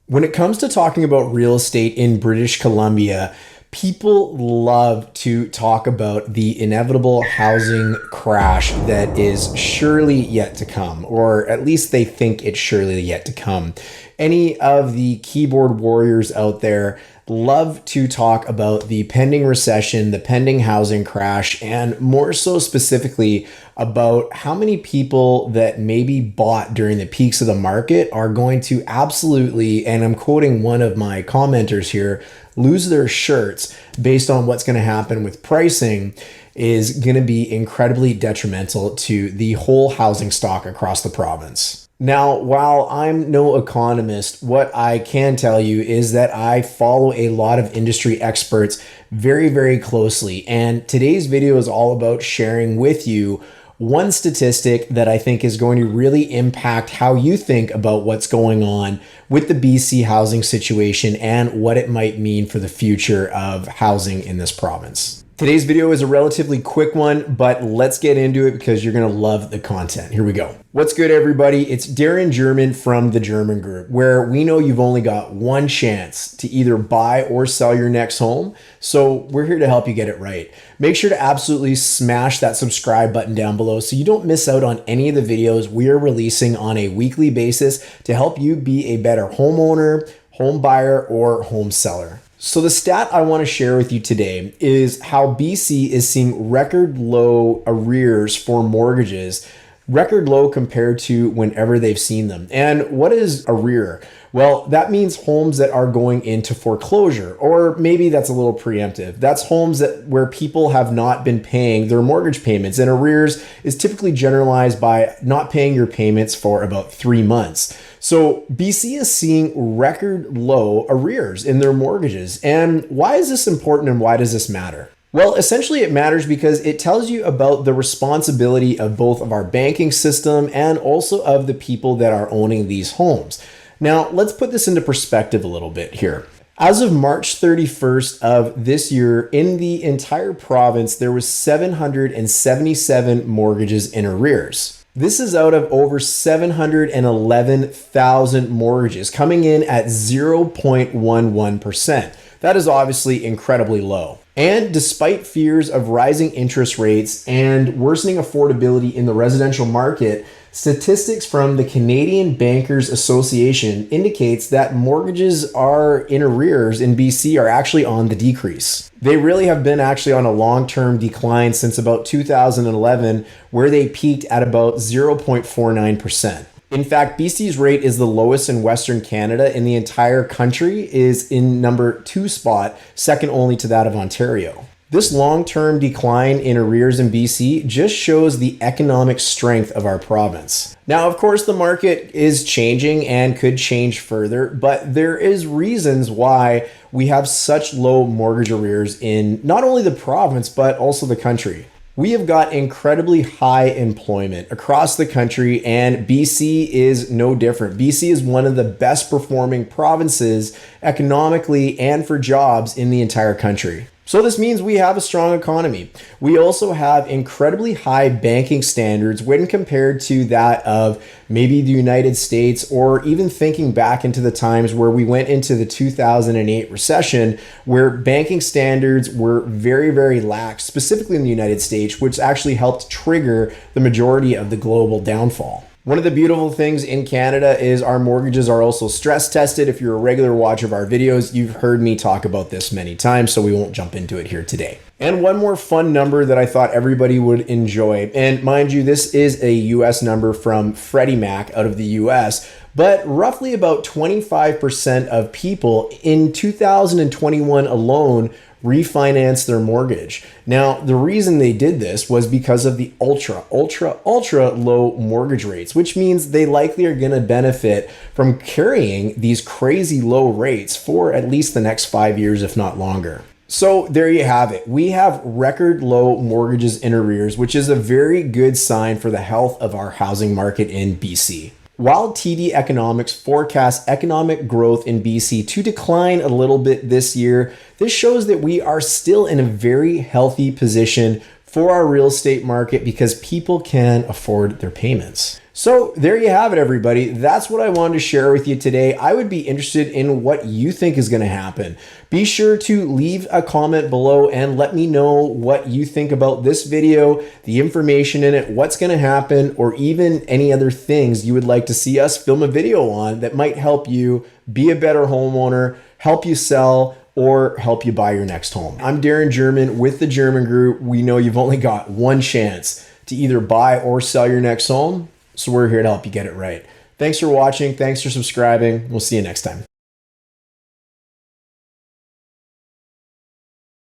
When it comes to talking about real estate in British Columbia, people love to talk about the inevitable housing crash that is surely yet to come, or at least they think it's surely yet to come. Any of the keyboard warriors out there love to talk about the pending recession, the pending housing crash, and more so specifically about how many people that maybe bought during the peaks of the market are going to absolutely, and I'm quoting one of my commenters here, lose their shirts based on what's going to happen with pricing is going to be incredibly detrimental to the whole housing stock across the province. Now, while I'm no economist, what I can tell you is that I follow a lot of industry experts very, very closely. And today's video is all about sharing with you one statistic that I think is going to really impact how you think about what's going on with the BC housing situation and what it might mean for the future of housing in this province. Today's video is a relatively quick one, but let's get into it because you're going to love the content. Here we go. What's good, everybody? It's Darin Germyn from the Germyn Group, where we know you've only got one chance to either buy or sell your next home. So we're here to help you get it right. Make sure to absolutely smash that subscribe button down below so you don't miss out on any of the videos we are releasing on a weekly basis to help you be a better homeowner, home buyer, or home seller. So the stat I want to share with you today is how BC is seeing record low arrears for mortgages, record low compared to whenever they've seen them. And what is arrear? Well, that means homes that are going into foreclosure, or maybe that's a little preemptive. That's homes where people have not been paying their mortgage payments. And arrears is typically generalized by not paying your payments for about 3 months. So BC is seeing record low arrears in their mortgages. And why is this important and why does this matter? Well, essentially it matters because it tells you about the responsibility of both of our banking system and also of the people that are owning these homes. Now, let's put this into perspective a little bit here. As of March 31st of this year, in the entire province, there was 777 mortgages in arrears. This is out of over 711,000 mortgages coming in at 0.11%. That is obviously incredibly low. And despite fears of rising interest rates and worsening affordability in the residential market, statistics from the Canadian Bankers Association indicates that mortgages are in arrears in BC are actually on the decrease. They really have been actually on a long-term decline since about 2011, where they peaked at about 0.49%. In fact, BC's rate is the lowest in Western Canada, and the entire country is in number 2 spot, second only to that of Ontario. This long-term decline in arrears in BC just shows the economic strength of our province. Now, of course, the market is changing and could change further, but there is reasons why we have such low mortgage arrears in not only the province, but also the country. We have got incredibly high employment across the country, and BC is no different. BC is one of the best performing provinces economically and for jobs in the entire country. So this means we have a strong economy. We also have incredibly high banking standards when compared to that of maybe the United States, or even thinking back into the times where we went into the 2008 recession, where banking standards were very, very lax, specifically in the United States, which actually helped trigger the majority of the global downfall. One of the beautiful things in Canada is our mortgages are also stress tested. If you're a regular watcher of our videos, you've heard me talk about this many times, so we won't jump into it here today. And one more fun number that I thought everybody would enjoy, and mind you, this is a US number from Freddie Mac out of the US, but roughly about 25% of people in 2021 alone refinance their mortgage. Now, the reason they did this was because of the ultra low mortgage rates, which means they likely are going to benefit from carrying these crazy low rates for at least the next 5 years, if not longer. So there you have it. We have record low mortgages in arrears, which is a very good sign for the health of our housing market in BC. While TD Economics forecasts economic growth in BC to decline a little bit this year, this shows that we are still in a very healthy position for our real estate market because people can afford their payments. So there you have it, everybody. That's what I wanted to share with you today. I would be interested in what you think is going to happen. Be sure to leave a comment below and let me know what you think about this video, the information in it, what's going to happen, or even any other things you would like to see us film a video on that might help you be a better homeowner, help you sell, or help you buy your next home. I'm Darin Germyn with the Germyn Group. We know you've only got one chance to either buy or sell your next home, so we're here to help you get it right. Thanks for watching. Thanks for subscribing. We'll see you next time.